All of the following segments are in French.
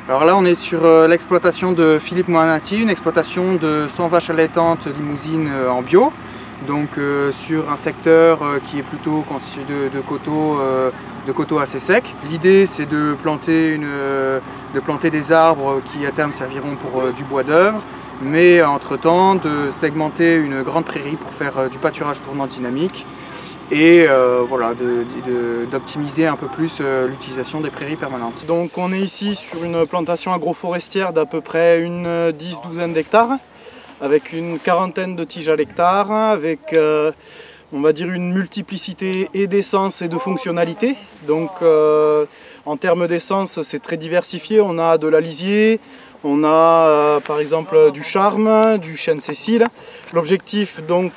Alors là, on est sur l'exploitation de Philippe Mohanty, une exploitation de 100 vaches allaitantes limousines en bio. Donc sur un secteur qui est plutôt constitué de coteaux assez secs. L'idée, c'est de planter des arbres qui à terme serviront pour du bois d'œuvre, mais entre-temps de segmenter une grande prairie pour faire du pâturage tournant dynamique et voilà, d'optimiser un peu plus l'utilisation des prairies permanentes. Donc on est ici sur une plantation agroforestière d'à peu près une douzaine d'hectares, avec une quarantaine de tiges à l'hectare, avec on va dire une multiplicité et d'essences et de fonctionnalités. Donc en termes d'essence, c'est très diversifié. On a de la lisier, on a par exemple du charme, du chêne Cécile. L'objectif donc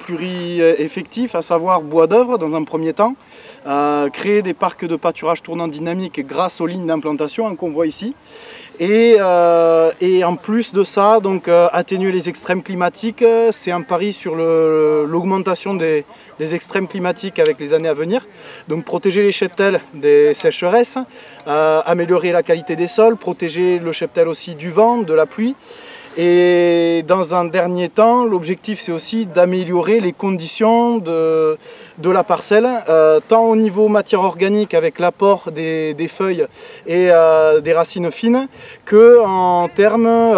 pluri-effectif, à savoir bois d'œuvre dans un premier temps, créer des parcs de pâturage tournant dynamique grâce aux lignes d'implantation qu'on voit ici. Et en plus de ça, donc, atténuer les extrêmes climatiques, c'est un pari sur l'augmentation des extrêmes climatiques avec les années à venir. Donc protéger les cheptels des sécheresses, améliorer la qualité des sols, protéger le cheptel aussi du vent, de la pluie. Et dans un dernier temps, l'objectif c'est aussi d'améliorer les conditions de la parcelle, tant au niveau matière organique avec l'apport des feuilles et des racines fines, que en termes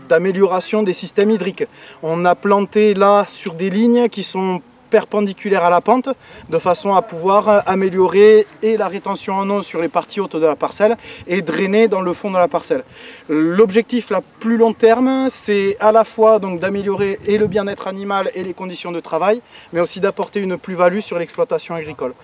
d'amélioration des systèmes hydriques. On a planté là sur des lignes qui sont perpendiculaires à la pente, de façon à pouvoir améliorer et la rétention en eau sur les parties hautes de la parcelle et drainer dans le fond de la parcelle. L'objectif à plus long terme, c'est à la fois d'améliorer et le bien-être animal et les conditions de travail, mais aussi d'apporter une plus-value sur l'exploitation agricole.